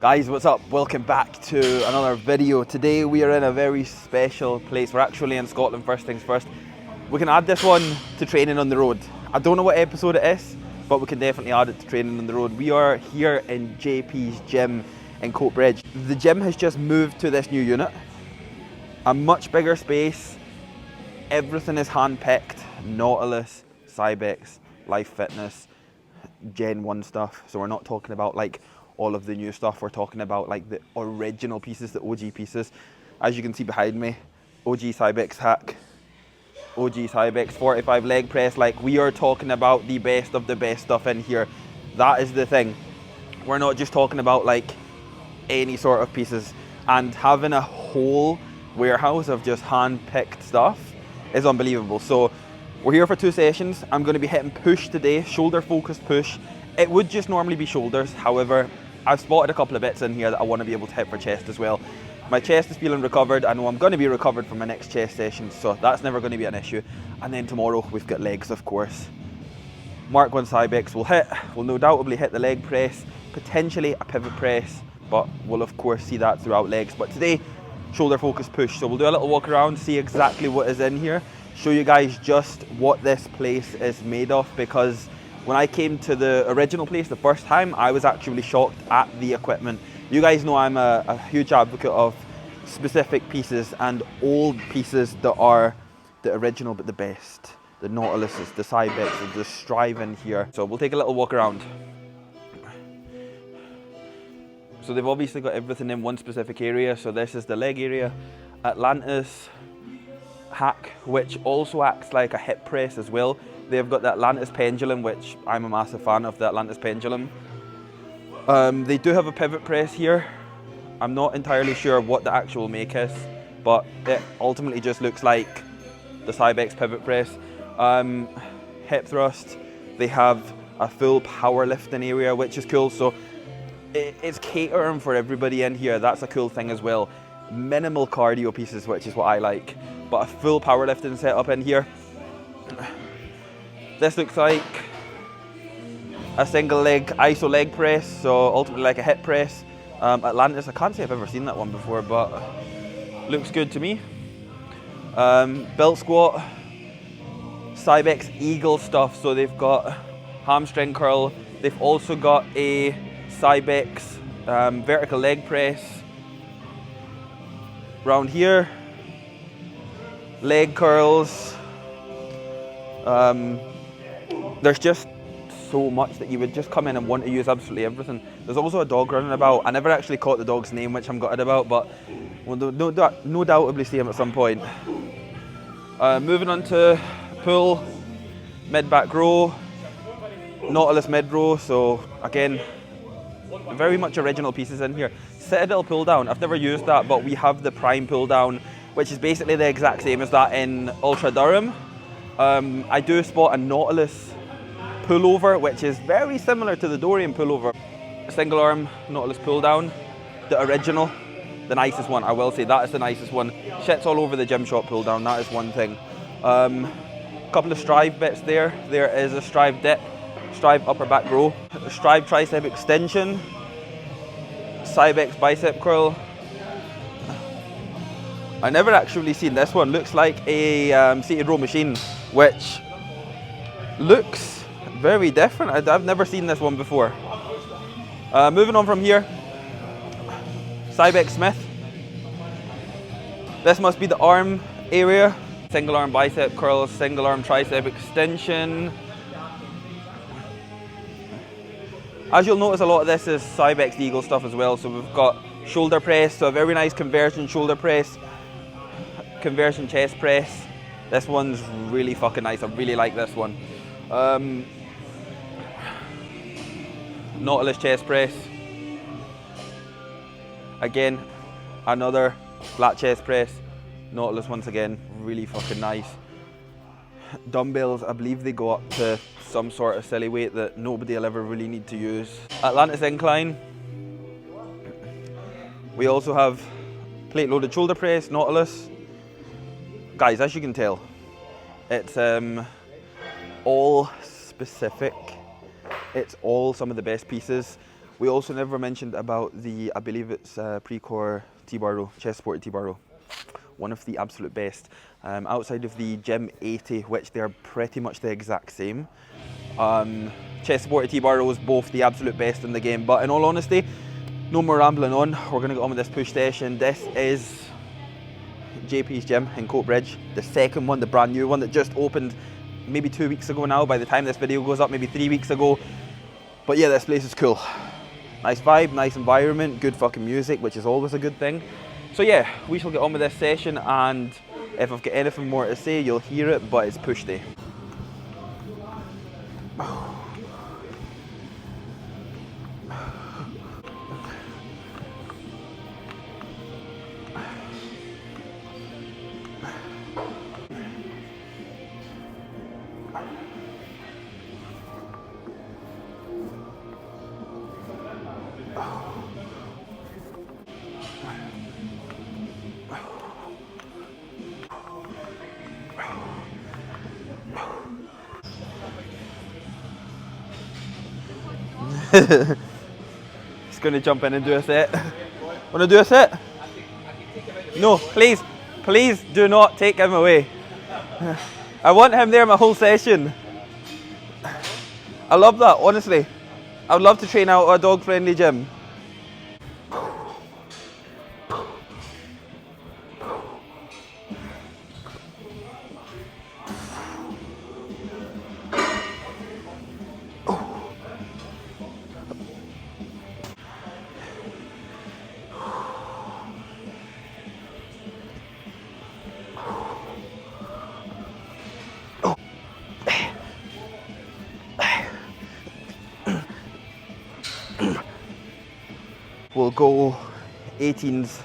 Guys, what's up? Welcome back to another video. Today we are in a very special place. We're actually in Scotland, first things first. We can add this one to training on the road. I don't know what episode it is, but we can definitely add it to training on the road. We are here in JP's gym in Coatbridge. The gym has just moved to this new unit. A much bigger space. Everything is hand-picked. Nautilus, Cybex, Life Fitness, Gen 1 stuff. So we're not talking about like all of the new stuff. We're talking about like the original pieces, the OG pieces. As you can see behind me, OG Cybex hack, OG Cybex 45 leg press. Like, we are talking about the best of the best stuff in here. That is the thing. We're not just talking about like any sort of pieces. And having a whole warehouse of just hand-picked stuff is unbelievable. So we're here for 2 sessions. I'm going to be hitting push today, shoulder focused push. It would just normally be shoulders. However, I've spotted a couple of bits in here that I want to be able to hit for chest as well. My chest is feeling recovered. I know I'm going to be recovered for my next chest session, so that's never going to be an issue. And then tomorrow we've got legs, of course. Mark 1 Cybex will hit. We'll no doubtably hit the leg press, potentially a pivot press, but we'll of course see that throughout legs. But today, shoulder focused push. So we'll do a little walk around, see exactly what is in here, show you guys just what this place is made of, because when I came to the original place the first time, I was actually shocked at the equipment. You guys know I'm a huge advocate of specific pieces and old pieces that are the original but the best. The Nautiluses, the Cybexes, the Strive in here. So we'll take a little walk around. So they've obviously got everything in one specific area. So this is the leg area. Atlantis hack, which also acts like a hip press as well. They've got the Atlantis pendulum, which I'm a massive fan of the Atlantis pendulum. They do have a pivot press here. I'm not entirely sure what the actual make is, but it ultimately just looks like the Cybex pivot press. Hip thrust, they have a full powerlifting area, which is cool. So it's catering for everybody in here. That's a cool thing as well. Minimal cardio pieces, which is what I like, but a full powerlifting setup in here. This looks like a single leg iso leg press, so ultimately like a hip press. Atlantis, I can't say I've ever seen that one before, but looks good to me. Belt squat, Cybex Eagle stuff, so they've got hamstring curl. They've also got a Cybex vertical leg press. Round here, leg curls. There's just so much that you would just come in and want to use absolutely everything. There's also a dog running about. I never actually caught the dog's name, which I'm gutted about, but we'll no doubtably see him at some point. Moving on to pull, mid back row, Nautilus mid row. So again, very much original pieces in here. Citadel pull down, I've never used that, but we have the Prime pull down, which is basically the exact same as that in Ultra Durham. I do spot a Nautilus pullover, which is very similar to the Dorian pullover. Single arm Nautilus pull down, the original, the nicest one. I will say that is the nicest one. Shit's all over the gym shop pull down, that is one thing. Couple of Strive bits there. There is a Strive dip, Strive upper back row, a Strive tricep extension, Cybex bicep curl. I never actually seen this one. Looks like a seated row machine, which looks very different. I've never seen this one before. Moving on from here, Cybex Smith. This must be the arm area. Single arm bicep curl, single arm tricep extension. As you'll notice, a lot of this is Cybex Eagle stuff as well. So we've got shoulder press, so a very nice conversion shoulder press, conversion chest press. This one's really fucking nice. I really like this one. Nautilus chest press. Again, another flat chest press. Nautilus once again, really fucking nice. Dumbbells, I believe they go up to some sort of silly weight that nobody will ever really need to use. Atlantis incline. We also have plate loaded shoulder press, Nautilus. Guys, as you can tell, it's all specific. It's all some of the best pieces. We also never mentioned about the, I believe it's Precor T-bar row, chest supported T-bar row. One of the absolute best. Outside of the Gym 80, which they're pretty much the exact same. Chest supported T-bar rows, both the absolute best in the game. But in all honesty, no more rambling on. We're gonna get on with this push session. This is JP's gym in Coatbridge, the second one, the brand new one that just opened maybe 2 weeks ago now. By the time this video goes up, maybe 3 weeks ago. But yeah, this place is cool. Nice vibe, nice environment, good fucking music, which is always a good thing. So yeah, we shall get on with this session, and if I've got anything more to say, you'll hear it, but it's push day. He's gonna jump in and do a set. Wanna do a set? No, please, please do not take him away. I want him there my whole session. I love that, honestly. I would love to train out a dog-friendly gym. We'll go 18s,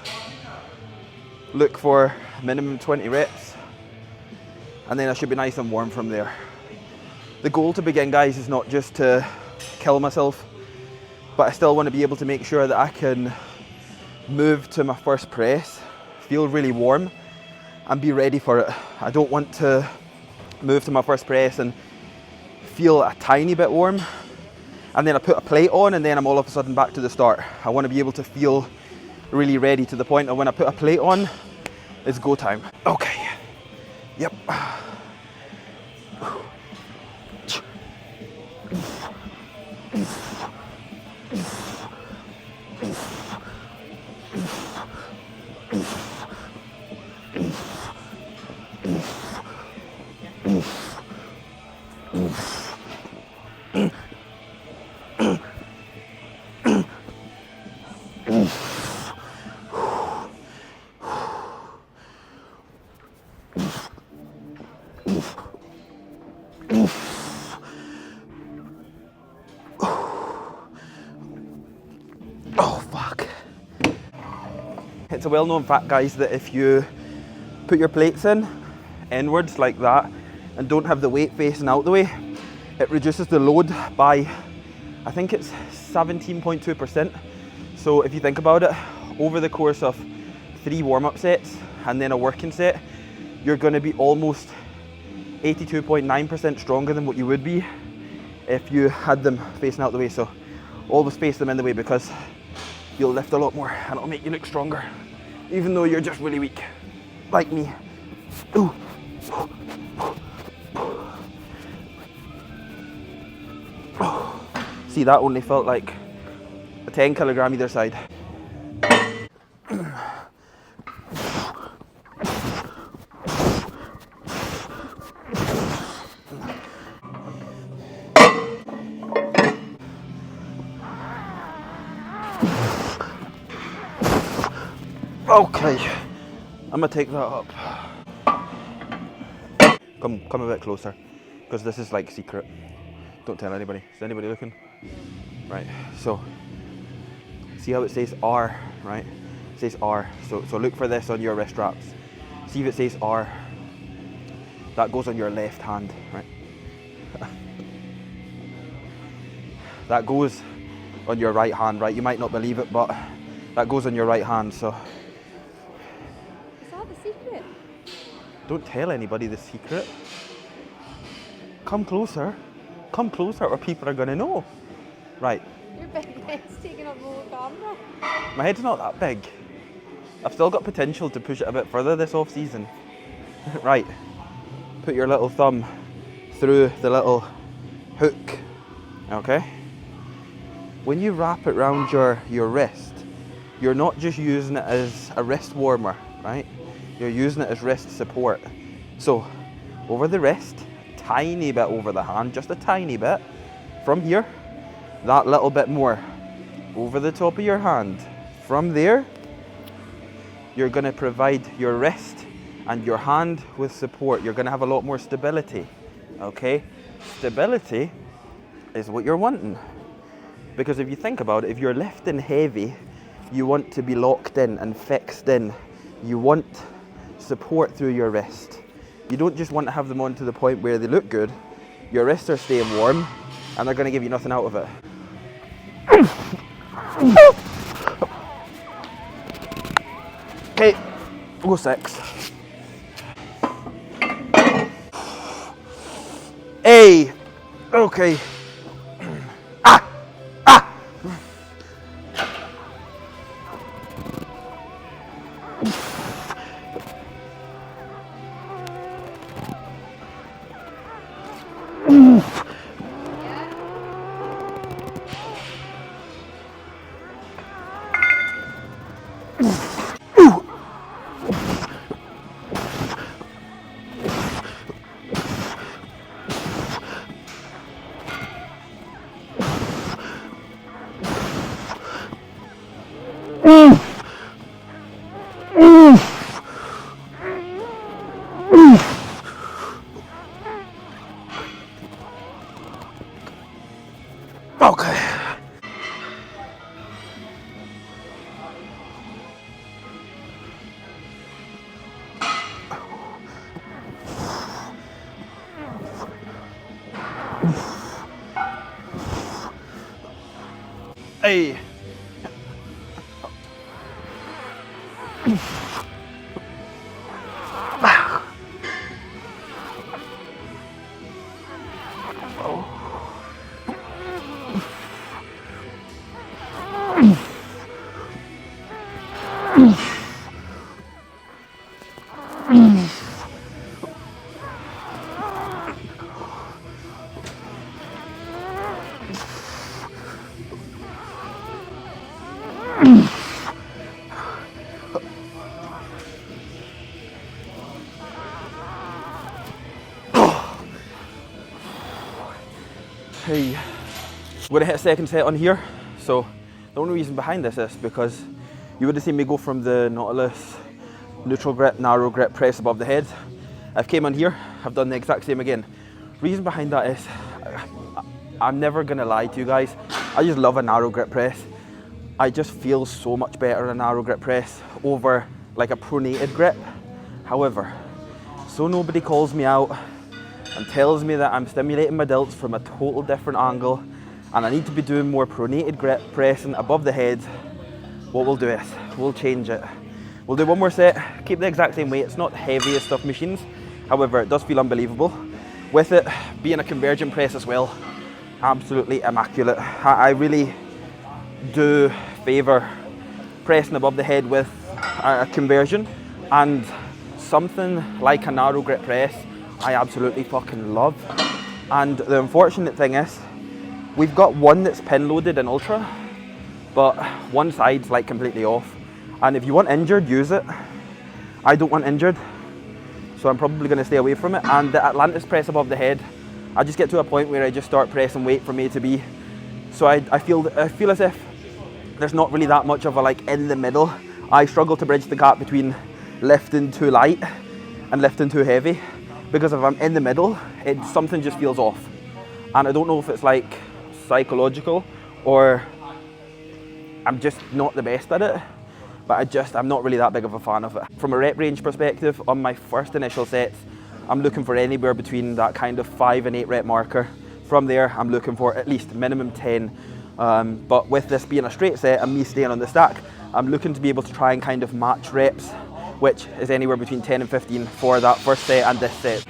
look for minimum 20 reps, and then I should be nice and warm from there. The goal to begin, guys, is not just to kill myself, but I still want to be able to make sure that I can move to my first press, feel really warm, and be ready for it. I don't want to move to my first press and feel a tiny bit warm, and then I put a plate on and then I'm all of a sudden back to the start. I want to be able to feel really ready to the point of when I put a plate on, it's go time. Okay, yep. Oh fuck. It's a well-known fact, guys, that if you put your plates in inwards like that and don't have the weight facing out the way, it reduces the load by, I think it's 17.2%. So if you think about it, over the course of 3 warm-up sets and then a working set, you're going to be almost 82.9% stronger than what you would be if you had them facing out the way. So always face them in the way, because you'll lift a lot more and it'll make you look stronger, even though you're just really weak, like me. Ooh. See, that only felt like a 10 kilogram either side. Okay, I'm gonna take that up. Come a bit closer, because this is like secret. Don't tell anybody. Is anybody looking? Right, so see how it says R, right? It says R, so look for this on your wrist straps. See if it says R. That goes on your left hand, right? That goes on your right hand, right? You might not believe it, but that goes on your right hand, so. Is that the secret? Don't tell anybody the secret. Come closer or people are gonna know. Right, Your big head's taking up the whole camera. My head's not that big. I've still got potential to push it a bit further this off season. Right, put your little thumb through the little hook, okay? When you wrap it around your wrist, you're not just using it as a wrist warmer, right? You're using it as wrist support. So, over the wrist, tiny bit over the hand, just a tiny bit. From here, that little bit more over the top of your hand. From there, you're gonna provide your wrist and your hand with support. You're gonna have a lot more stability, okay? Stability is what you're wanting. Because if you think about it, if you're lifting heavy, you want to be locked in and fixed in. You want support through your wrist. You don't just want to have them on to the point where they look good. Your wrists are staying warm and they're gonna give you nothing out of it. Okay, go 6. Hey, okay. Okay. Hey. Hey, we're gonna hit a second set on here. So the only reason behind this is because you would have seen me go from the Nautilus neutral grip, narrow grip press above the head. I've came on here, I've done the exact same again. Reason behind that is, I'm never gonna lie to you guys, I just love a narrow grip press. I just feel so much better in a narrow grip press over like a pronated grip. However, so nobody calls me out and tells me that I'm stimulating my delts from a total different angle and I need to be doing more pronated grip pressing above the head, what we'll do is, we'll change it. We'll do one more set, keep the exact same weight. It's not the heaviest of machines, however, it does feel unbelievable. With it being a convergent press as well, absolutely immaculate. I really do favour pressing above the head with a conversion, and something like a narrow grip press I absolutely fucking love. And the unfortunate thing is, we've got one that's pin loaded in Ultra, but one side's like completely off. And if you want injured, use it. I don't want injured, so I'm probably going to stay away from it. And the Atlantis press above the head, I just get to a point where I just start pressing weight from A to B. So I feel as if there's not really that much of a like in the middle. I struggle to bridge the gap between lifting too light and lifting too heavy, because if I'm in the middle, something just feels off. And I don't know if it's like psychological or I'm just not the best at it, but I'm not really that big of a fan of it. From a rep range perspective, on my first initial sets, I'm looking for anywhere between that kind of 5 and 8 rep marker. From there, I'm looking for at least minimum 10. But with this being a straight set and me staying on the stack, I'm looking to be able to try and kind of match reps, which is anywhere between 10 and 15 for that first set and this set.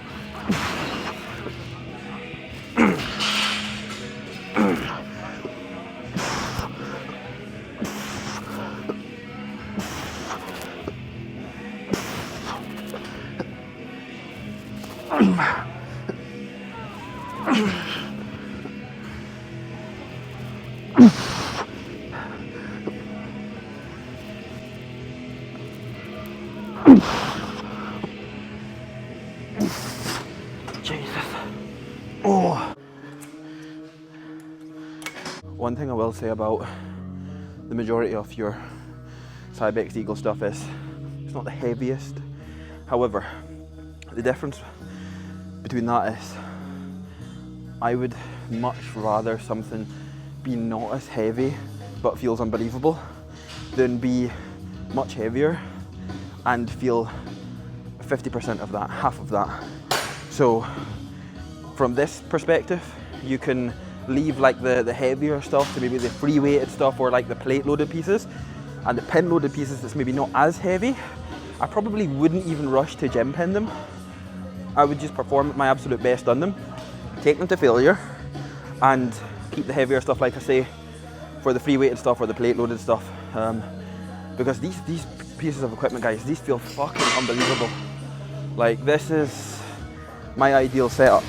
Jesus. Oh. One thing I will say about the majority of your Cybex Eagle stuff is it's not the heaviest. However, the difference between that is I would much rather something be not as heavy but feels unbelievable than be much heavier and feel 50% of that, half of that. So from this perspective, you can leave like the heavier stuff to maybe the free weighted stuff or like the plate loaded pieces, and the pin loaded pieces that's maybe not as heavy, I probably wouldn't even rush to gem pin them. I would just perform at my absolute best on them, take them to failure, and keep the heavier stuff, like I say, for the free weighted stuff or the plate loaded stuff. Because these pieces of equipment, guys, these feel fucking unbelievable. Like, this is my ideal setup.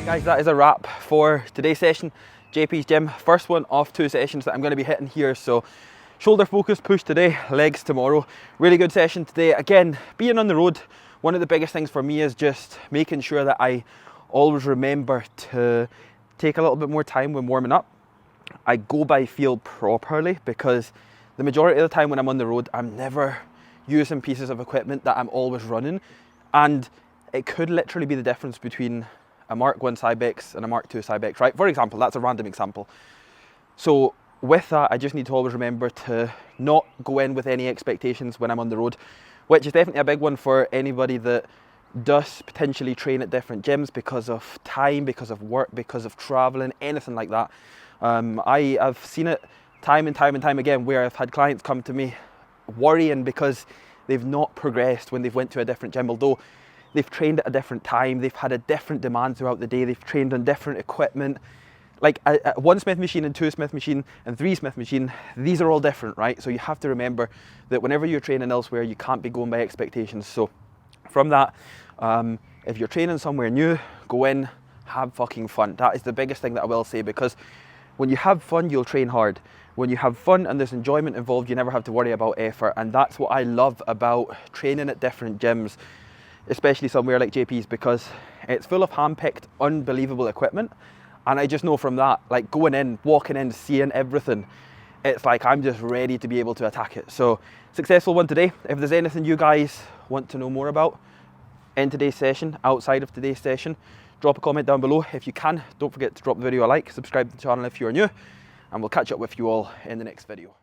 Guys, that is a wrap for today's session. JP's gym, first one of 2 sessions that I'm going to be hitting here. So shoulder focus push today, legs tomorrow. Really good session today. Again, being on the road, one of the biggest things for me is just making sure that I always remember to take a little bit more time when warming up. I go by feel properly, because the majority of the time when I'm on the road, I'm never using pieces of equipment that I'm always running, and it could literally be the difference between a Mark 1 Cybex and a Mark 2 Cybex, right? For example, that's a random example. So with that, I just need to always remember to not go in with any expectations when I'm on the road, which is definitely a big one for anybody that does potentially train at different gyms because of time, because of work, because of traveling, anything like that. I've seen it time and time again where I've had clients come to me worrying because they've not progressed when they've went to a different gym, although they've trained at a different time, they've had a different demand throughout the day, they've trained on different equipment. Like a 1 Smith machine and 2 Smith machine and 3 Smith machine, these are all different, right? So you have to remember that whenever you're training elsewhere, you can't be going by expectations. So from that, if you're training somewhere new, go in, have fucking fun. That is the biggest thing that I will say, because when you have fun, you'll train hard. When you have fun and there's enjoyment involved, you never have to worry about effort. And that's what I love about training at different gyms, especially somewhere like JP's, because it's full of hand-picked, unbelievable equipment. And I just know from that, like going in, walking in, seeing everything, it's like I'm just ready to be able to attack it. So successful one today. If there's anything you guys want to know more about in today's session, outside of today's session, drop a comment down below. If you can, don't forget to drop the video a like, subscribe to the channel if you're new, and we'll catch up with you all in the next video.